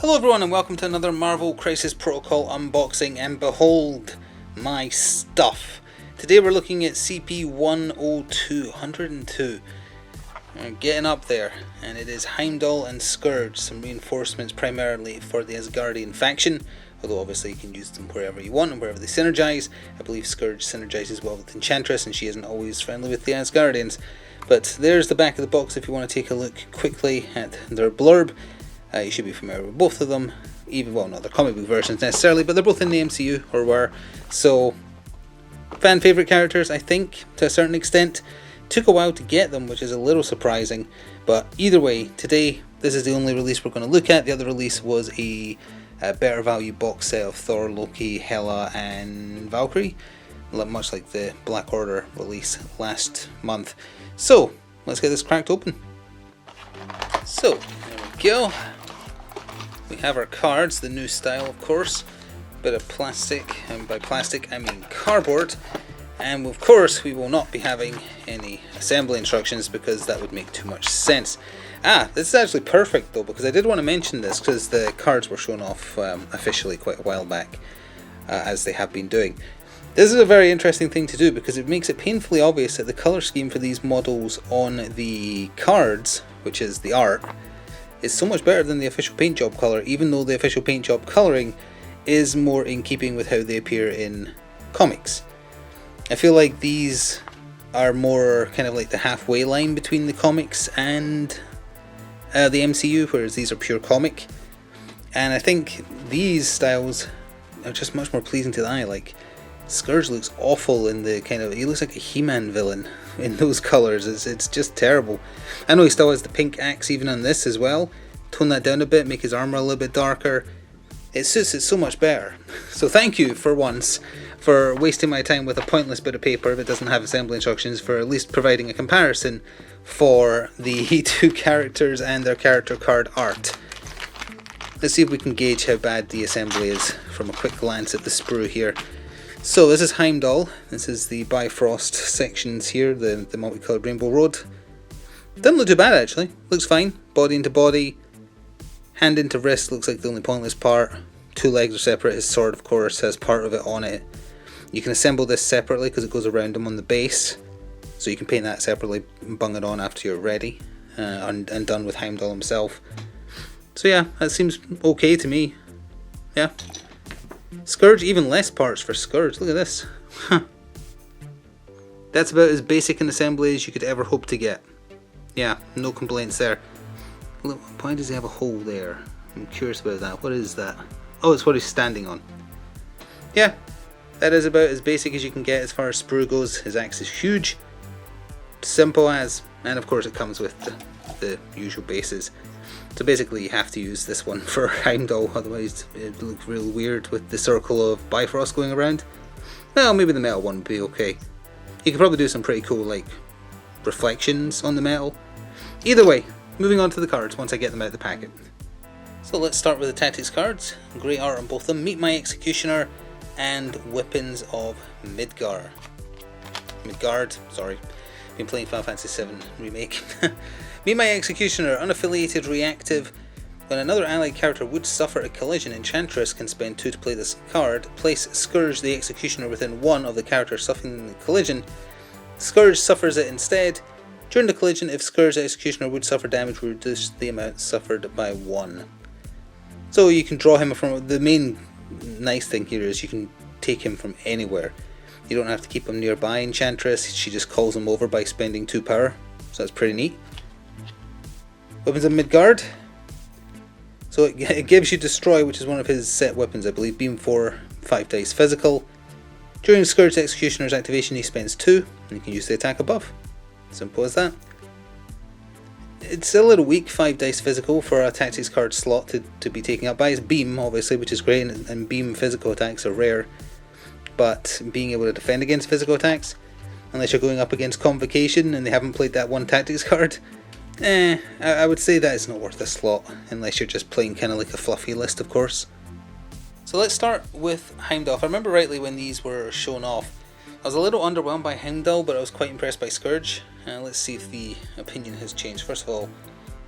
Hello everyone and welcome to another Marvel Crisis Protocol unboxing, and behold my stuff. Today we're looking at CP102, 102. Getting up there, and it is Heimdall and Skurge, some reinforcements primarily for the Asgardian faction, although obviously you can use them wherever you want and wherever they synergize. I believe Skurge synergizes well with Enchantress and she isn't always friendly with the Asgardians. But there's the back of the box if you want to take a look quickly at their blurb. You should be familiar with both of them, even, well, not their comic book versions necessarily, but they're both in the MCU, or were, so fan favourite characters, I think, to a certain extent. Took a while to get them, which is a little surprising, but either way, today, this is the only release we're going to look at. The other release was a better value box set of Thor, Loki, Hela, and Valkyrie, much like the Black Order release last month. So, let's get this cracked open. So, there we go. We have our cards, the new style of course, bit of plastic, and by plastic I mean cardboard, and of course we will not be having any assembly instructions because that would make too much sense. This is actually perfect though, because I did want to mention this because the cards were shown off officially quite a while back, as they have been doing. This is a very interesting thing to do because it makes it painfully obvious that the colour scheme for these models on the cards, which is the art, is so much better than the official paint job colour, even though the official paint job colouring is more in keeping with how they appear in comics. I feel like these are more kind of like the halfway line between the comics and the MCU, whereas these are pure comic. And I think these styles are just much more pleasing to the eye. Like, Skurge looks awful in the kind of, he looks like a He-Man villain in those colours. It's just terrible. I know he still has the pink axe even on this as well. Tone that down a bit, make his armour a little bit darker. It suits it so much better. So thank you for once for wasting my time with a pointless bit of paper that doesn't have assembly instructions, for at least providing a comparison for the two characters and their character card art. Let's see if we can gauge how bad the assembly is from a quick glance at the sprue here. So this is Heimdall. This is the Bifrost sections here, the multicoloured rainbow road. Doesn't look too bad actually, looks fine. Body into body, hand into wrist looks like the only pointless part. Two legs are separate, his sword of course has part of it on it. You can assemble this separately because it goes around him on the base. So you can paint that separately and bung it on after you're ready and done with Heimdall himself. So yeah, that seems okay to me. Yeah. Skurge, even less parts for Skurge, look at this. That's about as basic an assembly as you could ever hope to get. Yeah, no complaints there. Look, why does he have a hole there? I'm curious about that. What is that? Oh, it's what he's standing on. Yeah, that is about as basic as you can get as far as sprue goes. His axe is huge, simple as, and of course it comes with the usual bases. So basically you have to use this one for Heimdall, otherwise it looks real weird with the circle of Bifrost going around. Well, maybe the metal one would be okay. You could probably do some pretty cool like reflections on the metal. Either way, moving on to the cards once I get them out of the packet. So let's start with the tactics cards. Great art on both of them. Meet My Executioner and Weapons of Midgard. Sorry. Been playing Final Fantasy VII Remake. Meet My Executioner, unaffiliated, reactive. When another allied character would suffer a collision, Enchantress can spend 2 to play this card. Place Skurge the Executioner within one of the characters suffering the collision. Skurge suffers it instead. During the collision, if Skurge the Executioner would suffer damage, we reduce the amount suffered by 1. So you can draw him from, the main nice thing here is you can take him from anywhere. You don't have to keep him nearby Enchantress, she just calls him over by spending 2 power, so that's pretty neat. Weapons of Midgard. So it gives you Destroy, which is one of his set weapons, I believe. Beam 4, 5 dice physical. During Skurge the Executioner's activation he spends 2, and you can use the attack above. Simple as that. It's a little weak, 5 dice physical for a tactics card slot to be taken up by his beam, obviously, which is great, and beam physical attacks are rare. But being able to defend against physical attacks, unless you're going up against Convocation and they haven't played that one tactics card, I would say that is not worth a slot, unless you're just playing kind of like a fluffy list, of course. So let's start with Heimdall. If I remember rightly when these were shown off, I was a little underwhelmed by Heimdall, but I was quite impressed by Skurge. Let's see if the opinion has changed. First of all,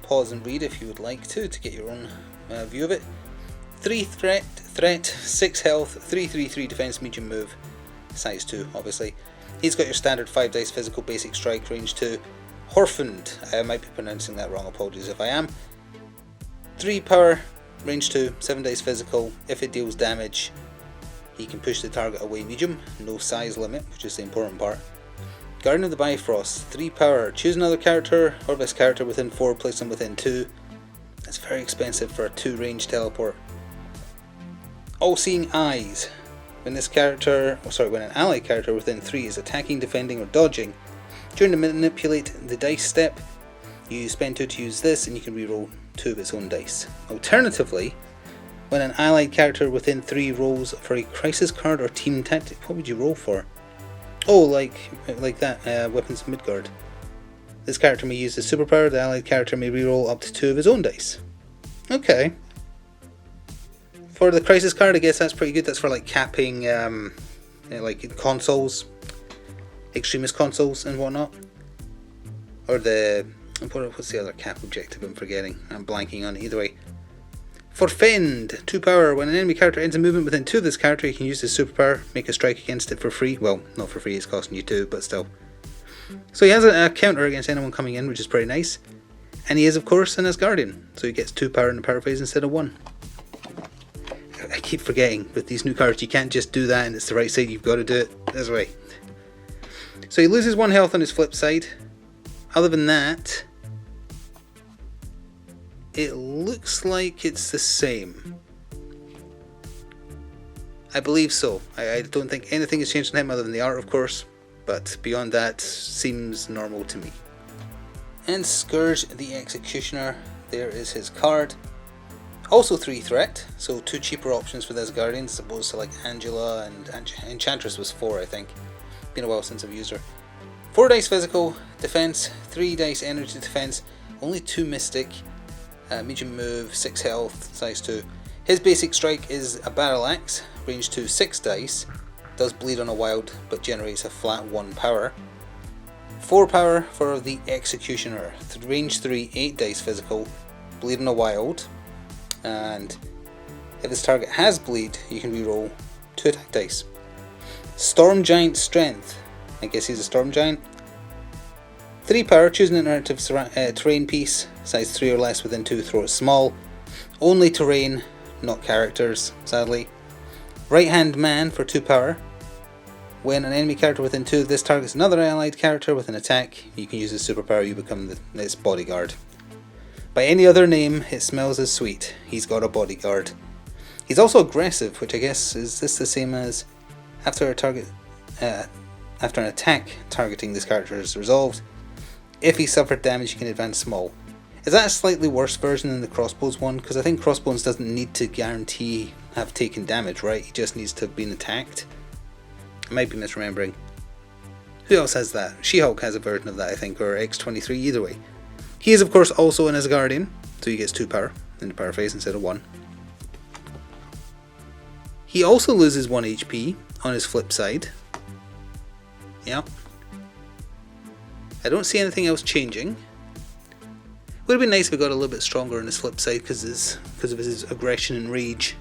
pause and read if you would like to get your own view of it. 3 threat, 6 health, 3 defense, medium move, size 2 obviously. He's got your standard 5 dice physical, basic strike, range 2. Horfund, I might be pronouncing that wrong, apologies if I am. 3 power, range 2, 7 dice physical. If it deals damage, he can push the target away medium, no size limit, which is the important part. Guardian of the Bifrost, 3 power, choose another character or this character within 4, place them within 2. That's very expensive for a 2 range teleport. All-Seeing Eyes, when an ally character within 3 is attacking, defending or dodging, during the manipulate the dice step, you spend 2 to use this and you can reroll 2 of its own dice. Alternatively, when an allied character within 3 rolls for a crisis card or team tactic, what would you roll for? Oh, like that, Weapons of Midgard. This character may use the superpower, the allied character may reroll up to 2 of his own dice. Okay. For the crisis card, I guess that's pretty good. That's for like capping, like consoles, extremist consoles and whatnot. Or what's the other cap objective I'm forgetting? I'm blanking on it either way. For Fend, 2 power, when an enemy character ends a movement within 2 of this character, you can use his superpower, make a strike against it for free. Well, not for free, it's costing you 2, but still. So he has a counter against anyone coming in, which is pretty nice. And he is, of course, an Asgardian, so he gets 2 power in the power phase instead of 1. I keep forgetting, with these new cards, you can't just do that and it's the right side, you've got to do it this way. So he loses 1 health on his flip side. Other than that, it looks like it's the same. I believe so. I don't think anything has changed on him other than the art, of course, but beyond that, seems normal to me. And Skurge the Executioner, there is his card. Also 3 threat, so 2 cheaper options for this Guardian as opposed to like Angela and Enchantress was 4, I think. Been a while since I've used her. 4 dice physical, defense, 3 dice energy defense, only 2 mystic, medium move, 6 health, size 2. His basic strike is a battle axe, range 2, 6 dice, does bleed on a wild but generates a flat 1 power. 4 power for the Executioner, range 3, 8 dice physical, bleed on a wild, and if his target has bleed, you can reroll 2 attack dice. Storm Giant Strength, I guess he's a Storm Giant. 3 power, choose an alternative terrain piece, size 3 or less within 2, throw it small. Only terrain, not characters, sadly. Right Hand Man for 2 power. When an enemy character within 2 of this targets another allied character with an attack, you can use his superpower, you become its bodyguard. By any other name, it smells as sweet. He's got a bodyguard. He's also aggressive, which I guess is this the same as after an attack targeting this character is resolved. If he suffered damage, you can advance small. Is that a slightly worse version than the Crossbows one? Because I think Crossbows doesn't need to guarantee have taken damage, right? He just needs to have been attacked. I might be misremembering. Who else has that? She-Hulk has a version of that, I think, or X-23, either way. He is, of course, also an Asgardian, so he gets 2 power in the power phase instead of 1. He also loses 1 HP on his flip side. Yeah. I don't see anything else changing. Would have been nice if he got a little bit stronger on his flip side because of his aggression and rage.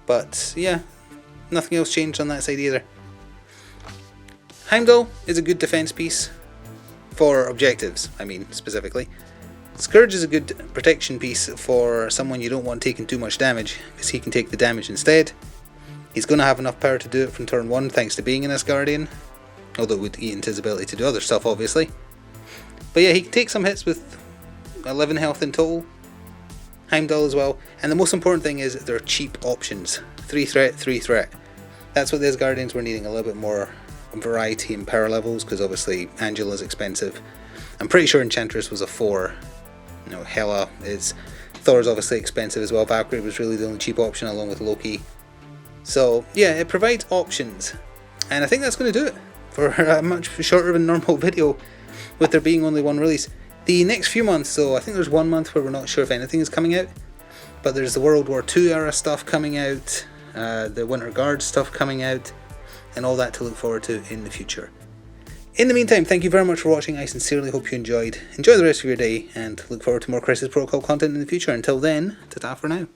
But yeah, nothing else changed on that side either. Heimdall is a good defense piece for objectives, I mean specifically. Skurge is a good protection piece for someone you don't want taking too much damage, because he can take the damage instead. He's going to have enough power to do it from turn 1 thanks to being an Asgardian, although it would eat into his ability to do other stuff obviously. But yeah, he can take some hits with 11 health in total. Heimdall as well, and the most important thing is they're cheap options. 3 threat, 3 threat. That's what the Asgardians were needing, a little bit more variety in power levels, because obviously Angela's expensive. I'm pretty sure Enchantress was a 4. You know, Hela is... Thor's obviously expensive as well. Valkyrie was really the only cheap option along with Loki. So yeah, it provides options. And I think that's going to do it for a much shorter than normal video, with there being only 1 release. The next few months though, I think there's 1 month where we're not sure if anything is coming out. But there's the World War II era stuff coming out, the Winter Guard stuff coming out, and all that to look forward to in the future. In the meantime, thank you very much for watching. I sincerely hope you enjoyed. Enjoy the rest of your day, and look forward to more Crisis Protocol content in the future. Until then, ta-ta for now.